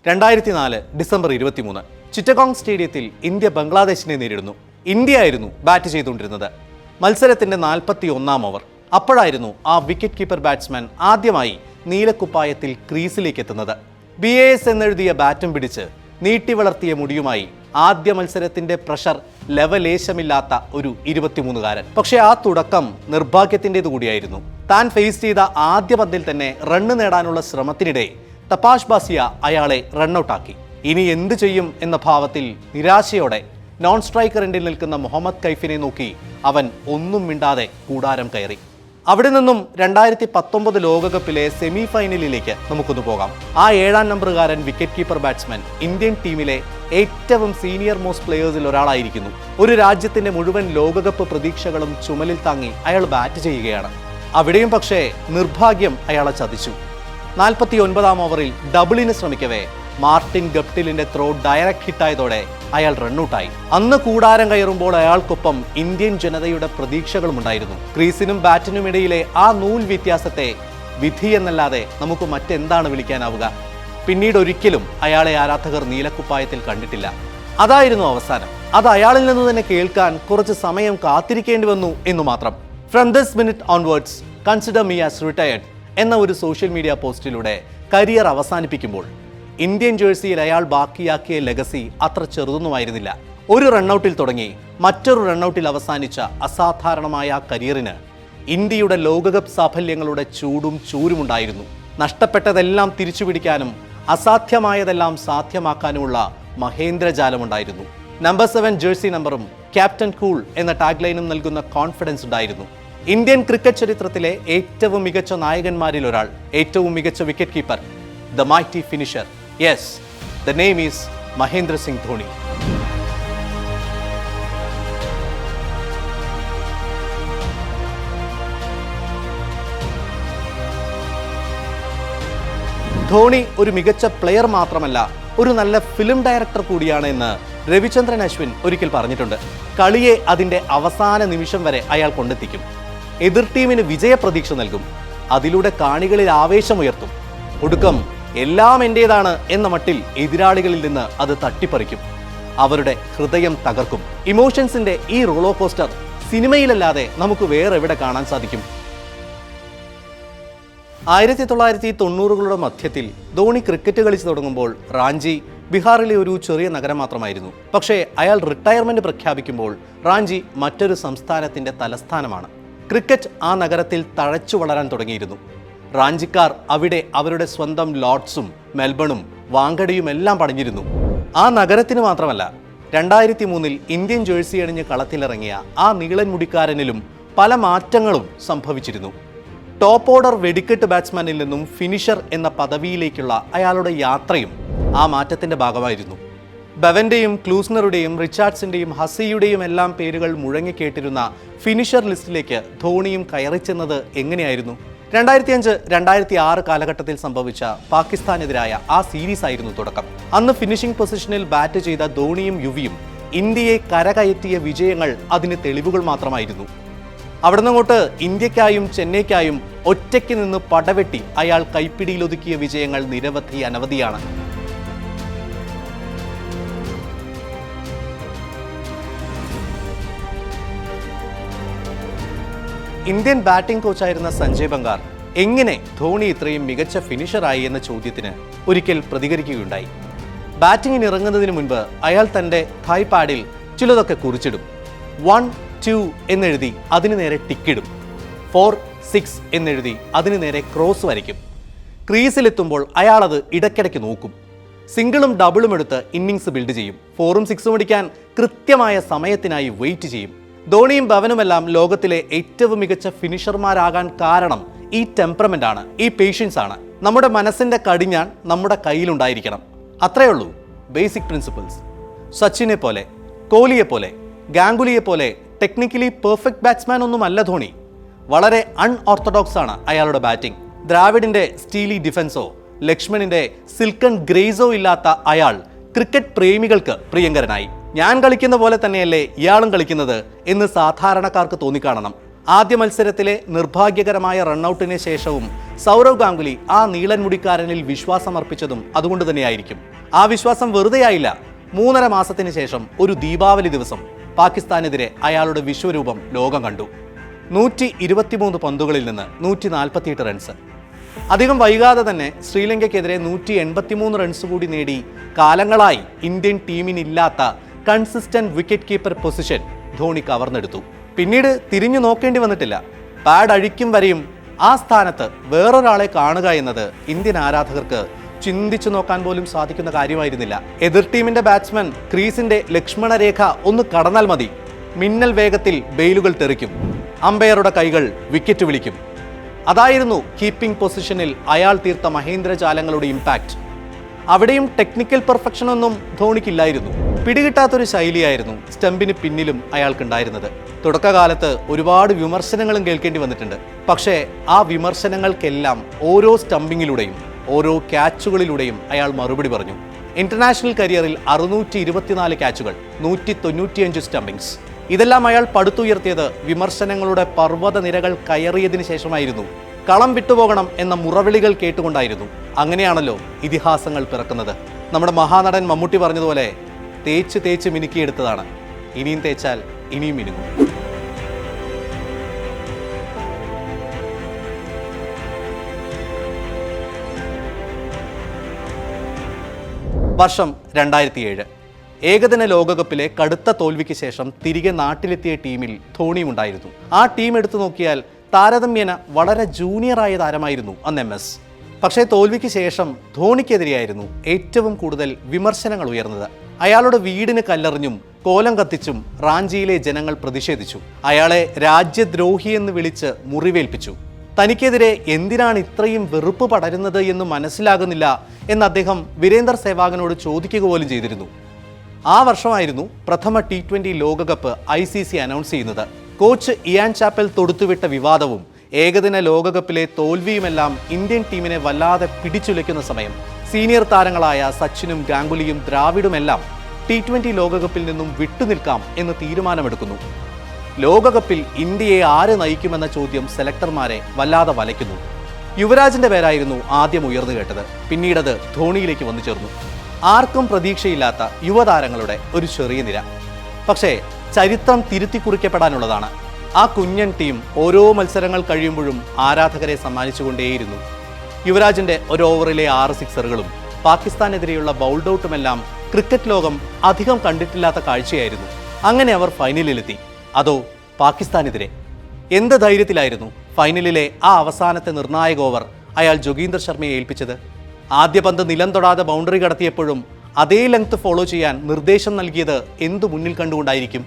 2004 December 23 Chittagong സ്റ്റേഡിയത്തിൽ India ബംഗ്ലാദേശിനെ നേരിടുന്നു. ഇന്ത്യ ആയിരുന്നു ബാറ്റ് ചെയ്തുകൊണ്ടിരുന്നത്. മത്സരത്തിന്റെ 41-ാം ഓവർ. അപ്പോഴായിരുന്നു ആ വിക്കറ്റ് കീപ്പർ ബാറ്റ്സ്മാൻ ആദ്യമായി നീലക്കുപ്പായത്തിൽ ക്രീസിലേക്ക് എത്തുന്നത്. BAS എന്നെഴുതിയ ബാറ്റും പിടിച്ച് നീട്ടി വളർത്തിയ മുടിയുമായി ആദ്യ മത്സരത്തിന്റെ പ്രഷർ ലെവലേശമില്ലാത്ത ഒരു 23-കാരൻ. പക്ഷേ ആ തുടക്കം നിർഭാഗ്യത്തിൻ്റെതു കൂടിയായിരുന്നു. താൻ ഫേസ് ചെയ്ത ആദ്യ പന്തിൽ തന്നെ റണ്ണ് നേടാനുള്ള ശ്രമത്തിനിടെ തപാഷ് ബാസിയ അയാളെ റണ്ണൌട്ടാക്കി. ഇനി എന്ത് ചെയ്യും എന്ന ഭാവത്തിൽ നിരാശയോടെ നോൺ സ്ട്രൈക്കർ എൻഡിൽ നിൽക്കുന്ന മുഹമ്മദ് കൈഫിനെ നോക്കി അവൻ ഒന്നും മിണ്ടാതെ കൂടാരം കയറി. അവിടെ നിന്നും 2019 ലോകകപ്പിലെ സെമി ഫൈനലിലേക്ക് നമുക്കൊന്ന് പോകാം. ആ 7-ാം നമ്പറുകാരൻ വിക്കറ്റ് കീപ്പർ ബാറ്റ്സ്മാൻ ഇന്ത്യൻ ടീമിലെ ഏറ്റവും സീനിയർ മോസ്റ്റ് പ്ലെയേഴ്സിൽ ഒരാളായിരിക്കുന്നു. ഒരു രാജ്യത്തിന്റെ മുഴുവൻ ലോകകപ്പ് പ്രതീക്ഷകളും ചുമലിൽ താങ്ങി അയാൾ ബാറ്റ് ചെയ്യുകയാണ്. അവിടെയും പക്ഷേ നിർഭാഗ്യം അയാളെ ചതിച്ചു. 49-ാം ഓവറിൽ ഡബിളിന് ശ്രമിക്കവേ മാർട്ടിൻ ഗപ്റ്റിലിന്റെ ത്രോ ഡയറക്റ്റ് ഹിറ്റായതോടെ അയാൾ റണ്ണൌട്ടായി. അന്ന് കൂടാരം കയറുമ്പോൾ അയാൾക്കൊപ്പം ഇന്ത്യൻ ജനതയുടെ പ്രതീക്ഷകളും ഉണ്ടായിരുന്നു. ക്രീസിനും ബാറ്റിനും ഇടയിലെ ആ നൂൽ വ്യത്യാസത്തെ വിധി എന്നല്ലാതെ നമുക്ക് മറ്റെന്താണ് വിളിക്കാനാവുക? പിന്നീട് ഒരിക്കലും അയാളെ ആരാധകർ നീലക്കുപ്പായത്തിൽ കണ്ടിട്ടില്ല. അതായിരുന്നു അവസാനം. അത് അയാളിൽ നിന്ന് തന്നെ കേൾക്കാൻ കുറച്ച് സമയം കാത്തിരിക്കേണ്ടി വന്നു എന്നു മാത്രം. From this minute onwards consider me as retired എന്ന ഒരു സോഷ്യൽ മീഡിയ പോസ്റ്റിലൂടെ കരിയർ അവസാനിപ്പിക്കുമ്പോൾ ഇന്ത്യൻ ജേഴ്സിയിൽ അയാൾ ബാക്കിയാക്കിയ ലെഗസി അത്ര ചെറുതൊന്നുമായിരുന്നില്ല. ഒരു റണ്ണൌട്ടിൽ തുടങ്ങി മറ്റൊരു റണ്ണൌട്ടിൽ അവസാനിച്ച അസാധാരണമായ ആ കരിയറിന് ഇന്ത്യയുടെ ലോകകപ്പ് സാഫല്യങ്ങളുടെ ചൂടും ചൂരുമുണ്ടായിരുന്നു. നഷ്ടപ്പെട്ടതെല്ലാം തിരിച്ചുപിടിക്കാനും അസാധ്യമായതെല്ലാം സാധ്യമാക്കാനുമുള്ള മഹേന്ദ്രജാലമുണ്ടായിരുന്നു. നമ്പർ 7 ജേഴ്സി നമ്പറും ക്യാപ്റ്റൻ കൂൾ എന്ന ടാഗ്ലൈനും നൽകുന്ന കോൺഫിഡൻസ് ഉണ്ടായിരുന്നു. ഇന്ത്യൻ ക്രിക്കറ്റ് ചരിത്രത്തിലെ ഏറ്റവും മികച്ച നായകന്മാരിൽ ഒരാൾ, ഏറ്റവും മികച്ച wicket keeper, the mighty finisher. Yes, the name is Mahendra Singh Dhoni. Dhoni ഒരു മികച്ച പ്ലെയർ മാത്രമല്ല, ഒരു നല്ല ഫിലിം ഡയറക്ടർ കൂടിയാണ് എന്ന് രവിചന്ദ്രൻ അശ്വിൻ ഒരിക്കൽ പറഞ്ഞിട്ടുണ്ട്. കളിയെ അതിൻ്റെ അവസാന നിമിഷം വരെ അയാൾ കൊണ്ടെത്തിക്കും. എതിർ ടീമിന് വിജയപ്രതീക്ഷ നൽകും. അതിലൂടെ കാണികളിൽ ആവേശമുയർത്തും. ഒടുക്കം എല്ലാം എൻ്റേതാണ് എന്ന മട്ടിൽ എതിരാളികളിൽ നിന്ന് അത് തട്ടിപ്പറിക്കും. അവരുടെ ഹൃദയം തകർക്കും. ഇമോഷൻസിന്റെ ഈ റോളോ കോസ്റ്റർ സിനിമയിലല്ലാതെ നമുക്ക് വേറെ എവിടെ കാണാൻ സാധിക്കും? 1990കളുടെ മധ്യത്തിൽ ധോണി ക്രിക്കറ്റ് കളിച്ചു തുടങ്ങുമ്പോൾ റാഞ്ചി ബീഹാറിലെ ഒരു ചെറിയ നഗരം മാത്രമായിരുന്നു. പക്ഷേ അയാൾ റിട്ടയർമെന്റ് പ്രഖ്യാപിക്കുമ്പോൾ റാഞ്ചി മറ്റൊരു സംസ്ഥാനത്തിന്റെ തലസ്ഥാനമാണ്. ക്രിക്കറ്റ് ആ നഗരത്തിൽ തഴച്ചു വളരാൻ തുടങ്ങിയിരുന്നു. റാഞ്ചിക്കാർ അവിടെ അവരുടെ സ്വന്തം ലോർഡ്സും മെൽബണും വാങ്കഡയും എല്ലാം പണിഞ്ഞിരുന്നു. ആ നഗരത്തിന് മാത്രമല്ല, 2003 ഇന്ത്യൻ ജേഴ്സി അണിഞ്ഞ് കളത്തിലിറങ്ങിയ ആ നീളൻ മുടിക്കാരനിലും പല മാറ്റങ്ങളും സംഭവിച്ചിരുന്നു. ടോപ്പ് ഓർഡർ വെടിക്കെട്ട് ബാറ്റ്സ്മാനിൽ നിന്നും ഫിനിഷർ എന്ന പദവിയിലേക്കുള്ള അയാളുടെ യാത്രയും ആ മാറ്റത്തിന്റെ ഭാഗമായിരുന്നു. ബവന്റെയും ക്ലൂസ്നറുടെയും റിച്ചാർഡ്സിന്റെയും ഹസിയുടെയും എല്ലാം പേരുകൾ മുഴങ്ങിക്കേട്ടിരുന്ന ഫിനിഷർ ലിസ്റ്റിലേക്ക് ധോണിയും കയറിച്ചെന്നത് എങ്ങനെയായിരുന്നു? 2005-2006 കാലഘട്ടത്തിൽ സംഭവിച്ച പാകിസ്ഥാനെതിരായ ആ സീരീസ് ആയിരുന്നു തുടക്കം. അന്ന് ഫിനിഷിംഗ് പൊസിഷനിൽ ബാറ്റ് ചെയ്ത ധോണിയും യുവിയും ഇന്ത്യയെ കരകയറ്റിയ വിജയങ്ങൾ അതിന് തെളിവുകൾ മാത്രമായിരുന്നു. അവിടെ നിന്നങ്ങോട്ട് ഇന്ത്യക്കായും ചെന്നൈക്കായും ഒറ്റയ്ക്ക് നിന്ന് പടവെട്ടി അയാൾ കൈപ്പിടിയിലൊതുക്കിയ വിജയങ്ങൾ നിരവധി അനവധിയാണ്. ഇന്ത്യൻ ബാറ്റിംഗ് കോച്ചായിരുന്ന സഞ്ജയ് ബംഗാർ എങ്ങനെ ധോണി ഇത്രയും മികച്ച ഫിനിഷറായി എന്ന ചോദ്യത്തിന് ഒരിക്കൽ പ്രതികരിക്കുകയുണ്ടായി. ബാറ്റിങ്ങിന് ഇറങ്ങുന്നതിന് മുൻപ് അയാൾ തൻ്റെ തായ് പാഡിൽ ചിലതൊക്കെ കുറിച്ചിടും. 1, 2 എന്നെഴുതി അതിന് നേരെ ടിക്കിടും. 4, 6 എന്നെഴുതി അതിന് നേരെ ക്രോസ് വരയ്ക്കും. ക്രീസിലെത്തുമ്പോൾ അയാൾ അത് ഇടയ്ക്കിടയ്ക്ക് നോക്കും. സിംഗിളും ഡബിളും എടുത്ത് ഇന്നിങ്സ് ബിൽഡ് ചെയ്യും. 4ഉം 6ഉം അടിക്കാൻ കൃത്യമായ സമയത്തിനായി വെയിറ്റ് ചെയ്യും. ധോണിയും ഭവനുമെല്ലാം ലോകത്തിലെ ഏറ്റവും മികച്ച ഫിനിഷർമാരാകാൻ കാരണം ഈ ടെമ്പറമെന്റ് ആണ്, ഈ പേഷ്യൻസ് ആണ്. നമ്മുടെ മനസ്സിന്റെ കടിഞ്ഞാൺ നമ്മുടെ കയ്യിലുണ്ടായിരിക്കണം. അത്രയേ ഉള്ളൂ ബേസിക് പ്രിൻസിപ്പിൾസ്. സച്ചിനെ പോലെ, കോഹ്ലിയെ പോലെ, ഗാംഗുലിയെ പോലെ ടെക്നിക്കലി പെർഫെക്റ്റ് ബാറ്റ്സ്മാൻ ഒന്നുമല്ല ധോണി. വളരെ അൺഓർത്തഡോക്സ് ആണ് അയാളുടെ ബാറ്റിംഗ്. ദ്രാവിഡിന്റെ സ്റ്റീലി ഡിഫൻസോ ലക്ഷ്മണിന്റെ സിൽക്കൺ ഗ്രേസോ ഇല്ലാത്ത അയാൾ ക്രിക്കറ്റ് പ്രേമികൾക്ക് പ്രിയങ്കരനായി. ഞാൻ കളിക്കുന്ന പോലെ തന്നെയല്ലേ ഇയാളും കളിക്കുന്നത് എന്ന് സാധാരണക്കാർക്ക് തോന്നിക്കാണണം. ആദ്യ മത്സരത്തിലെ നിർഭാഗ്യകരമായ റണ്ണൌട്ടിന് ശേഷവും സൗരവ് ഗാംഗുലി ആ നീളൻ മുടിക്കാരനിൽ വിശ്വാസമർപ്പിച്ചതും അതുകൊണ്ട് തന്നെയായിരിക്കും. ആ വിശ്വാസം വെറുതെയായില്ല. 3.5 മാസത്തിന് ശേഷം ഒരു ദീപാവലി ദിവസം പാകിസ്ഥാനെതിരെ അയാളുടെ വിശ്വരൂപം ലോകം കണ്ടു. 123 പന്തുകളിൽ നിന്ന് 148 റൺസ്. അധികം വൈകാതെ തന്നെ ശ്രീലങ്കയ്ക്കെതിരെ 183 റൺസ് കൂടി നേടി കാലങ്ങളായി ഇന്ത്യൻ ടീമിനില്ലാത്ത consistent wicket keeper position Dhoni കവർന്നെടുത്തു. പിന്നീട് തിരിഞ്ഞു നോക്കേണ്ടി വന്നിട്ടില്ല. പാഡ് അഴിക്കും വരെയും ആ സ്ഥാനത്ത് വേറൊരാളെ കാണുക എന്നത് ഇന്ത്യൻ ആരാധകർക്ക് ചിന്തിച്ചു നോക്കാൻ പോലും സാധിക്കുന്ന കാര്യമായിരുന്നില്ല. എതിർ ടീമിന്റെ ബാറ്റ്സ്മാൻ ക്രീസിന്റെ ലക്ഷ്മണരേഖ ഒന്ന് കടന്നാൽ മതി, മിന്നൽ വേഗത്തിൽ ബെയിലുകൾ തെറിക്കും, അമ്പയറുടെ കൈകൾ വിക്കറ്റ് വിളിക്കും. അതായിരുന്നു കീപ്പിംഗ് പൊസിഷനിൽ അയാൾ തീർത്ത മഹേന്ദ്രജാലങ്ങളുടെ ഇമ്പാക്റ്റ്. അവിടെയും ടെക്നിക്കൽ പെർഫെക്ഷൻ ഒന്നും ധോണിക്കില്ലായിരുന്നു. പിടികിട്ടാത്തൊരു ശൈലിയായിരുന്നു സ്റ്റംപിന് പിന്നിലും അയാൾക്കുണ്ടായിരുന്നത്. തുടക്കകാലത്ത് ഒരുപാട് വിമർശനങ്ങളും കേൾക്കേണ്ടി വന്നിട്ടുണ്ട്. പക്ഷേ ആ വിമർശനങ്ങൾക്കെല്ലാം ഓരോ സ്റ്റംപിങ്ങിലൂടെയും ഓരോ ക്യാച്ചുകളിലൂടെയും അയാൾ മറുപടി പറഞ്ഞു. ഇന്റർനാഷണൽ കരിയറിൽ 624 ക്യാച്ചുകൾ, 195 സ്റ്റംപിങ്സ്. ഇതെല്ലാം അയാൾ പടുത്തുയർത്തിയത് വിമർശനങ്ങളുടെ പർവ്വത നിരകൾ കയറിയതിനു ശേഷമായിരുന്നു. കളം വിട്ടുപോകണം എന്ന മുറവിളികൾ കേട്ടുകൊണ്ടായിരുന്നു. അങ്ങനെയാണല്ലോ ഇതിഹാസങ്ങൾ പിറക്കുന്നത്. നമ്മുടെ മഹാനടൻ മമ്മൂട്ടി പറഞ്ഞതുപോലെ, തേച്ച് തേച്ച് മിനുക്കിയെടുത്തതാണ്, ഇനിയും തേച്ചാൽ ഇനിയും മിനുങ്ങും. വർഷം 2007. ഏകദിന ലോകകപ്പിലെ കടുത്ത തോൽവിക്ക് ശേഷം തിരികെ നാട്ടിലെത്തിയ ടീമിൽ ധോണിയുണ്ടായിരുന്നു. ആ ടീം എടുത്തു നോക്കിയാൽ താരതമ്യേന വളരെ ജൂനിയറായ താരമായിരുന്നു അന്ന് MS. പക്ഷേ തോൽവിക്ക് ശേഷം ധോണിക്കെതിരെയായിരുന്നു ഏറ്റവും കൂടുതൽ വിമർശനങ്ങൾ ഉയർന്നത്. അയാളുടെ വീടിന് കല്ലെറിഞ്ഞും കോലം കത്തിച്ചും റാഞ്ചിയിലെ ജനങ്ങൾ പ്രതിഷേധിച്ചു. അയാളെ രാജ്യദ്രോഹി എന്ന് വിളിച്ച് മുറിവേൽപ്പിച്ചു. തനിക്കെതിരെ എന്തിനാണ് ഇത്രയും വെറുപ്പ് പടരുന്നത് എന്ന് മനസ്സിലാകുന്നില്ല എന്ന് അദ്ദേഹം വീരേന്ദർ സേവാഗനോട് ചോദിക്കുക പോലും ചെയ്തിരുന്നു. ആ വർഷമായിരുന്നു പ്രഥമ T20 ലോകകപ്പ് ICC അനൗൺസ് ചെയ്യുന്നത്. കോച്ച് ഇയാൻ ചാപ്പൽ തൊടുത്തുവിട്ട വിവാദവും ഏകദിന ലോകകപ്പിലെ തോൽവിയുമെല്ലാം ഇന്ത്യൻ ടീമിനെ വല്ലാതെ പിടിച്ചുലയ്ക്കുന്ന സമയം. സീനിയർ താരങ്ങളായ സച്ചിനും ഗാംഗുലിയും ദ്രാവിഡുമെല്ലാം T20 ലോകകപ്പിൽ നിന്നും വിട്ടുനിൽക്കാം എന്ന് തീരുമാനമെടുക്കുന്നു. ലോകകപ്പിൽ ഇന്ത്യയെ ആര് നയിക്കുമെന്ന ചോദ്യം സെലക്ടർമാരെ വല്ലാതെ വലയ്ക്കുന്നു. യുവരാജിന്റെ പേരായിരുന്നു ആദ്യം ഉയർന്നു കേട്ടത്. പിന്നീടത് ധോണിയിലേക്ക് വന്നു ചേർന്നു. ആർക്കും പ്രതീക്ഷയില്ലാത്ത യുവതാരങ്ങളുടെ ഒരു ചെറിയ നിര. പക്ഷേ ചരിത്രം തിരുത്തി കുറിക്കപ്പെടാനുള്ളതാണ്. ആ കുഞ്ഞൻ ടീം ഓരോ മത്സരങ്ങൾ കഴിയുമ്പോഴും ആരാധകരെ സമ്മാനിച്ചുകൊണ്ടേയിരുന്നു. യുവരാജിന്റെ ഒരു ഓവറിലെ 6 സിക്സറുകളും പാകിസ്ഥാനെതിരെയുള്ള ബൗൾഡൌട്ടുമെല്ലാം ക്രിക്കറ്റ് ലോകം അധികം കണ്ടിട്ടില്ലാത്ത കാഴ്ചയായിരുന്നു. അങ്ങനെ അവർ ഫൈനലിലെത്തി. അതോ പാകിസ്ഥാനെതിരെ. എന്ത് ധൈര്യത്തിലായിരുന്നു ഫൈനലിലെ ആ അവസാനത്തെ നിർണായക ഓവർ അയാൾ ജോഗീന്ദർ ശർമ്മയെ ഏൽപ്പിച്ചത്? ആദ്യ പന്ത് നിലം തൊടാതെ ബൗണ്ടറി കടത്തിയപ്പോഴും അതേ ലെങ്ത് ഫോളോ ചെയ്യാൻ നിർദ്ദേശം നൽകിയത് എന്തു മുന്നിൽ കണ്ടുകൊണ്ടായിരിക്കും?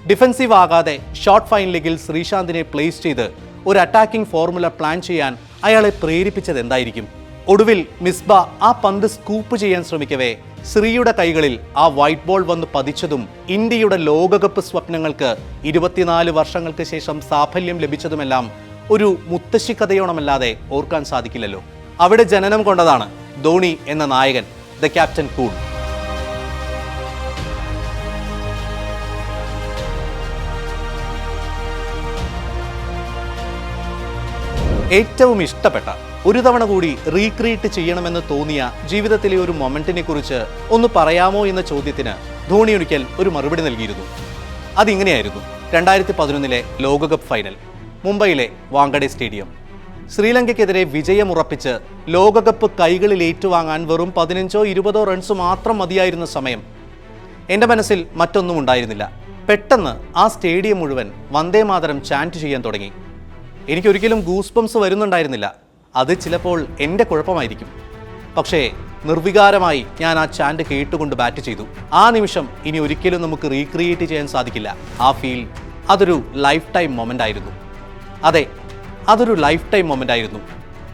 ഡിഫൻസീവ് ആകാതെ ഷോർട്ട് ഫൈൻ ലെഗിൽ ശ്രീശാന്തിനെ പ്ലേസ് ചെയ്ത് ഒരു അറ്റാക്കിംഗ് ഫോർമുല പ്ലാൻ ചെയ്യാൻ അയാളെ പ്രേരിപ്പിച്ചത് എന്തായിരിക്കും? ഒടുവിൽ മിസ്ബ ആ പന്ത് സ്കൂപ്പ് ചെയ്യാൻ ശ്രമിക്കവേ ശ്രീയുടെ കൈകളിൽ ആ വൈറ്റ് ബോൾ വന്ന് പതിച്ചതും ഇന്ത്യയുടെ ലോകകപ്പ് സ്വപ്നങ്ങൾക്ക് 24 വർഷങ്ങൾക്ക് ശേഷം സാഫല്യം ലഭിച്ചതുമെല്ലാം ഒരു മുത്തശ്ശി കഥയോണമല്ലാതെ ഓർക്കാൻ സാധിക്കില്ലല്ലോ. അവിടെ ജനനം കൊണ്ടതാണ് ധോണി എന്ന നായകൻ, ദ ക്യാപ്റ്റൻ കൂൾ. ഏറ്റവും ഇഷ്ടപ്പെട്ട, ഒരു തവണ കൂടി റീക്രിയേറ്റ് ചെയ്യണമെന്ന് തോന്നിയ ജീവിതത്തിലെ ഒരു മൊമെന്റിനെ കുറിച്ച് ഒന്ന് പറയാമോ എന്ന ചോദ്യത്തിന് ധോണി ഒരിക്കൽ ഒരു മറുപടി നൽകിയിരുന്നു. അതിങ്ങനെയായിരുന്നു. 2011 ലോകകപ്പ് ഫൈനൽ, മുംബൈയിലെ വാങ്കഡെ സ്റ്റേഡിയം. ശ്രീലങ്കയ്ക്കെതിരെ വിജയമുറപ്പിച്ച് ലോകകപ്പ് കൈകളിൽ ഏറ്റുവാങ്ങാൻ വെറും 15-20 റൺസ് മാത്രം മതിയായിരുന്ന സമയം. എൻ്റെ മനസ്സിൽ മറ്റൊന്നും ഉണ്ടായിരുന്നില്ല. പെട്ടെന്ന് ആ സ്റ്റേഡിയം മുഴുവൻ വന്ദേ മാതരം ചാൻറ്റ് ചെയ്യാൻ തുടങ്ങി. എനിക്കൊരിക്കലും ഗൂസ് ബംസ് വരുന്നുണ്ടായിരുന്നില്ല. അത് ചിലപ്പോൾ എൻ്റെ കുഴപ്പമായിരിക്കും. പക്ഷേ നിർവികാരമായി ഞാൻ ആ ചാൻറ്റ് കേട്ടുകൊണ്ട് ബാറ്റ് ചെയ്തു. ആ നിമിഷം ഇനി ഒരിക്കലും നമുക്ക് റീക്രിയേറ്റ് ചെയ്യാൻ സാധിക്കില്ല. ആ ഫീൽ, അതൊരു ലൈഫ് ടൈം മൊമെൻ്റ് ആയിരുന്നു. അതെ, അതൊരു ലൈഫ് ടൈം മൊമെൻ്റ് ആയിരുന്നു.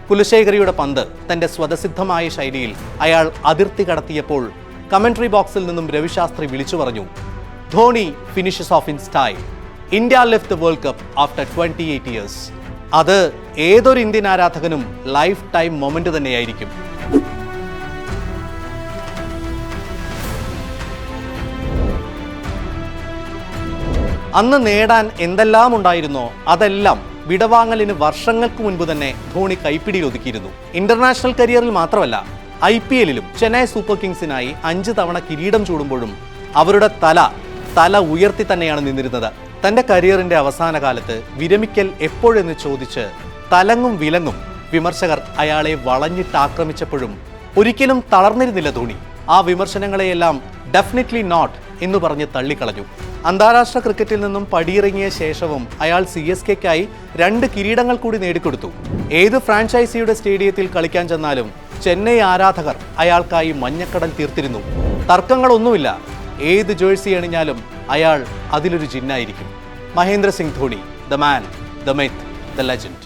കുലശേഖരിയുടെ പന്ത് തൻ്റെ സ്വതസിദ്ധമായ ശൈലിയിൽ അയാൾ അതിർത്തി കടത്തിയപ്പോൾ കമൻട്രി ബോക്സിൽ നിന്നും രവിശാസ്ത്രി വിളിച്ചു പറഞ്ഞു, Dhoni finishes of in style. India left the world cup after 28 years. അത് ഏതൊരു ഇന്ത്യൻ ആരാധകനും ലൈഫ് ടൈം മൊമെന്റ് തന്നെയായിരിക്കും. അന്ന് നേടാൻ എന്തെല്ലാം ഉണ്ടായിരുന്നോ അതെല്ലാം വിടവാങ്ങലിന് വർഷങ്ങൾക്ക് മുൻപ് തന്നെ ധോണി കൈപ്പിടിയിൽ ഒതുക്കിയിരുന്നു. ഇന്റർനാഷണൽ കരിയറിൽ മാത്രമല്ല, IPL-ലും ചെന്നൈ സൂപ്പർ കിങ്സിനായി 5 തവണ കിരീടം ചൂടുമ്പോഴും അവരുടെ തല ഉയർത്തി തന്നെയാണ് നിന്നിരുന്നത്. തന്റെ കരിയറിന്റെ അവസാന കാലത്ത് വിരമിക്കൽ എപ്പോഴെന്ന് ചോദിച്ച് തലങ്ങും വിലങ്ങും വിമർശകർ അയാളെ വളഞ്ഞിട്ടാക്രമിച്ചപ്പോഴും ഒരിക്കലും തളർന്നിരുന്നില്ല ധോണി. ആ വിമർശനങ്ങളെയെല്ലാം ഡെഫിനറ്റ്ലി നോട്ട് എന്ന് പറഞ്ഞ് തള്ളിക്കളഞ്ഞു. അന്താരാഷ്ട്ര ക്രിക്കറ്റിൽ നിന്നും പടിയിറങ്ങിയ ശേഷവും അയാൾ CSKയ്ക്കായി 2 കിരീടങ്ങൾ കൂടി നേടിക്കൊടുത്തു. ഏത് ഫ്രാഞ്ചൈസിയുടെ സ്റ്റേഡിയത്തിൽ കളിക്കാൻ ചെന്നാലും ചെന്നൈ ആരാധകർ അയാൾക്കായി മഞ്ഞക്കടൽ തീർത്തിരുന്നു. തർക്കങ്ങളൊന്നുമില്ല, ഏത് ജേഴ്സി അണിഞ്ഞാലും അയാൾ അതിലൊരു ജിന്നായിരിക്കും. Mahendra Singh Dhoni, the man, the myth, the legend.